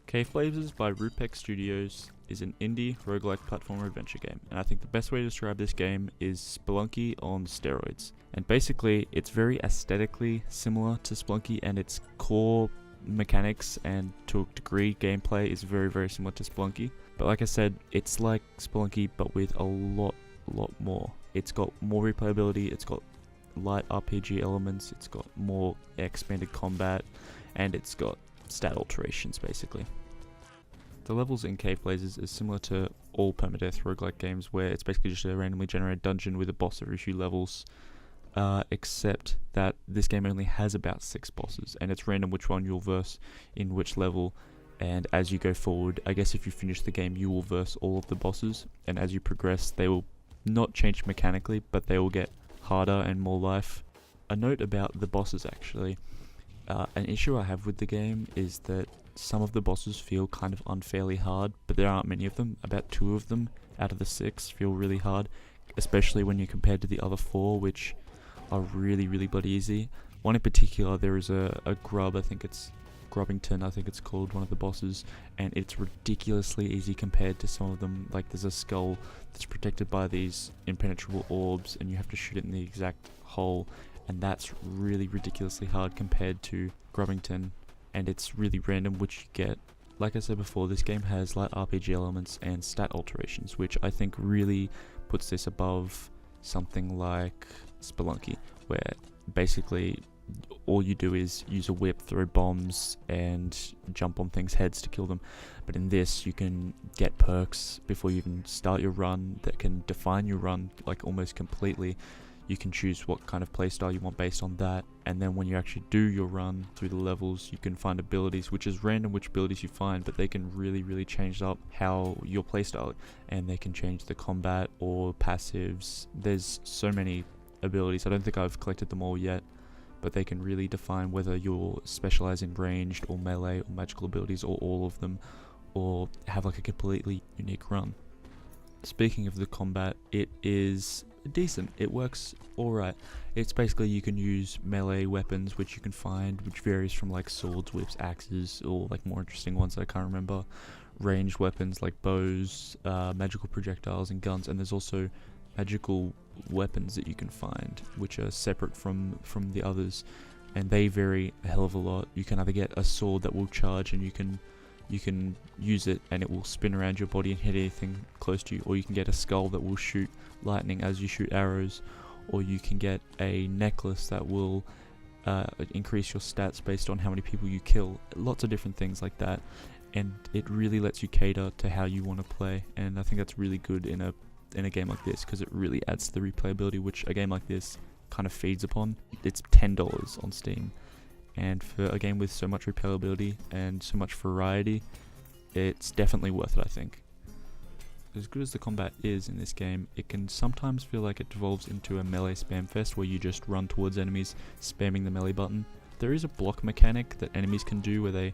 Caveblazers by Rupex Studios is an indie roguelike platformer adventure game, and I think the best way to describe this game is Spelunky on steroids. And basically, it's very aesthetically similar to Spelunky, and its core mechanics and to a degree gameplay is very similar to Spelunky. But like I said, it's like Spelunky but with a lot more. It's got more replayability, it's got light RPG elements, it's got more expanded combat, and it's got stat alterations basically. The levels in Caveblazers is similar to all permadeath roguelike games where it's basically just a randomly generated dungeon with a boss every few levels, except that this game only has about 6 bosses and it's random which one you'll verse in which level, and as you go forward, I guess if you finish the game you will verse all of the bosses, and as you progress they will not change mechanically but they will get harder and more life. A note about the bosses actually. An issue I have with the game is that some of the bosses feel kind of unfairly hard, but there aren't many of them. About 2 of them out of the 6 feel really hard, especially when you compare to the other 4, which are really bloody easy. One in particular, there is a grub, I think it's Grubbington, I think it's called, one of the bosses, and it's ridiculously easy compared to some of them. Like there's a skull that's protected by these impenetrable orbs and you have to shoot it in the exact hole, and that's really ridiculously hard compared to Grubbington, and it's really random which you get. Like I said before, this game has light RPG elements and stat alterations, which I think really puts this above something like Spelunky, where basically all you do is use a whip, throw bombs, and jump on things' heads to kill them. But in this, you can get perks before you even start your run that can define your run like almost completely. You can choose what kind of playstyle you want based on that, and then when you actually do your run through the levels, you can find abilities, which is random which abilities you find, but they can really change up how your playstyle, and they can change the combat or passives. There's so many abilities, I don't think I've collected them all yet, but they can really define whether you'll specialize in ranged or melee or magical abilities or all of them, or have like a completely unique run. Speaking of the combat, it is decent. It works alright. It's basically you can use melee weapons which you can find, which varies from like swords, whips, axes, or like more interesting ones that I can't remember. Ranged weapons like bows, magical projectiles and guns, and there's also magical weapons that you can find which are separate from the others, and they vary a hell of a lot. You can either get a sword that will charge and you can use it and it will spin around your body and hit anything close to you, or you can get a skull that will shoot lightning as you shoot arrows, or you can get a necklace that will increase your stats based on how many people you kill. Lots of different things like that, and it really lets you cater to how you want to play, and I think that's really good in a game like this because it really adds to the replayability, which a game like this kind of feeds upon. It's $10 on Steam, and for a game with so much replayability and so much variety, it's definitely worth it, I think. As good as the combat is in this game, it can sometimes feel like it devolves into a melee spam fest where you just run towards enemies spamming the melee button. There is a block mechanic that enemies can do where they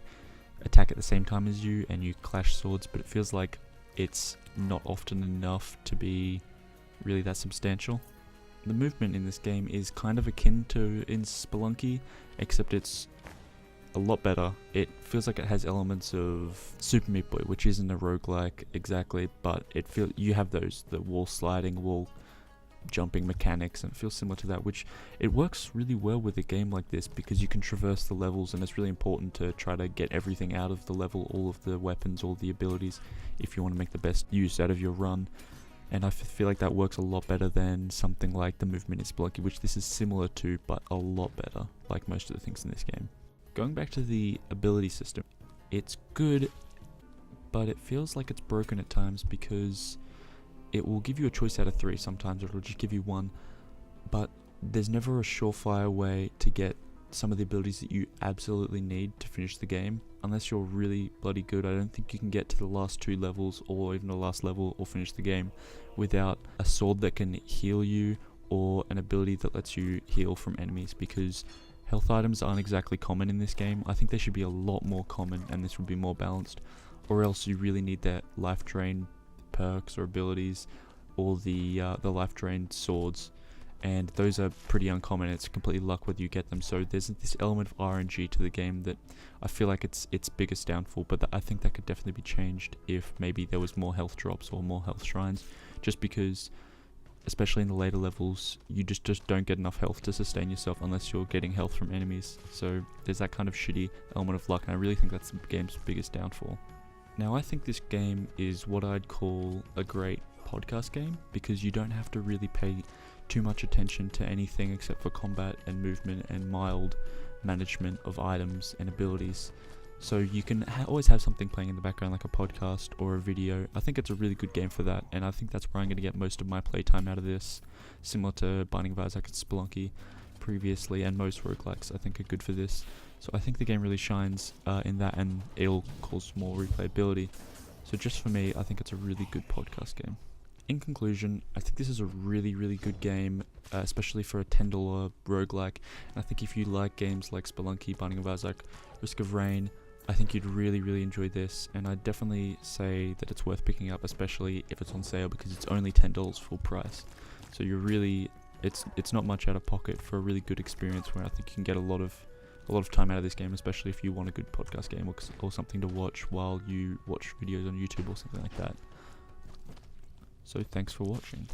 attack at the same time as you and you clash swords, but it feels like it's not often enough to be really that substantial. The movement in this game is kind of akin to in Spelunky, except it's a lot better. It feels like it has elements of Super Meat Boy, which isn't a roguelike exactly, but you have those, the wall sliding, wall jumping mechanics, and it feels similar to that, which it works really well with a game like this because you can traverse the levels, and it's really important to try to get everything out of the level, all of the weapons, all the abilities, if you want to make the best use out of your run. And I feel like that works a lot better than something like the movement in Spelunky, which this is similar to, but a lot better, like most of the things in this game. Going back to the ability system, it's good, but it feels like it's broken at times because it will give you a choice out of 3 sometimes, or it'll just give you 1, but there's never a surefire way to get some of the abilities that you absolutely need to finish the game. Unless you're really bloody good, I don't think you can get to the last 2 levels or even the last level or finish the game without a sword that can heal you or an ability that lets you heal from enemies, because health items aren't exactly common in this game. I think they should be a lot more common and this would be more balanced, or else you really need that life drain perks or abilities, or the life drain swords, and those are pretty uncommon. It's completely luck whether you get them. So there's this element of RNG to the game that I feel like it's its biggest downfall, but I think that could definitely be changed if maybe there was more health drops or more health shrines, just because especially in the later levels you just don't get enough health to sustain yourself unless you're getting health from enemies. So there's that kind of shitty element of luck, and I really think that's the game's biggest downfall. Now I think this game is what I'd call a great podcast game, because you don't have to really pay too much attention to anything except for combat and movement and mild management of items and abilities. So you can always have something playing in the background like a podcast or a video. I think it's a really good game for that, and I think that's where I'm going to get most of my playtime out of this, similar to Binding of Isaac and Spelunky previously, and most roguelikes I think are good for this. So I think the game really shines in that, and it'll cause more replayability. So just for me, I think it's a really good podcast game. In conclusion, I think this is a really, really good game, especially for a $10 roguelike. And I think if you like games like Spelunky, Binding of Isaac, Risk of Rain, I think you'd really, really enjoy this. And I'd definitely say that it's worth picking up, especially if it's on sale, because it's only $10 full price. So you're really, it's not much out of pocket for a really good experience, where I think you can get a lot of time out of this game, especially if you want a good podcast game or something to watch while you watch videos on YouTube or something like that. So thanks for watching.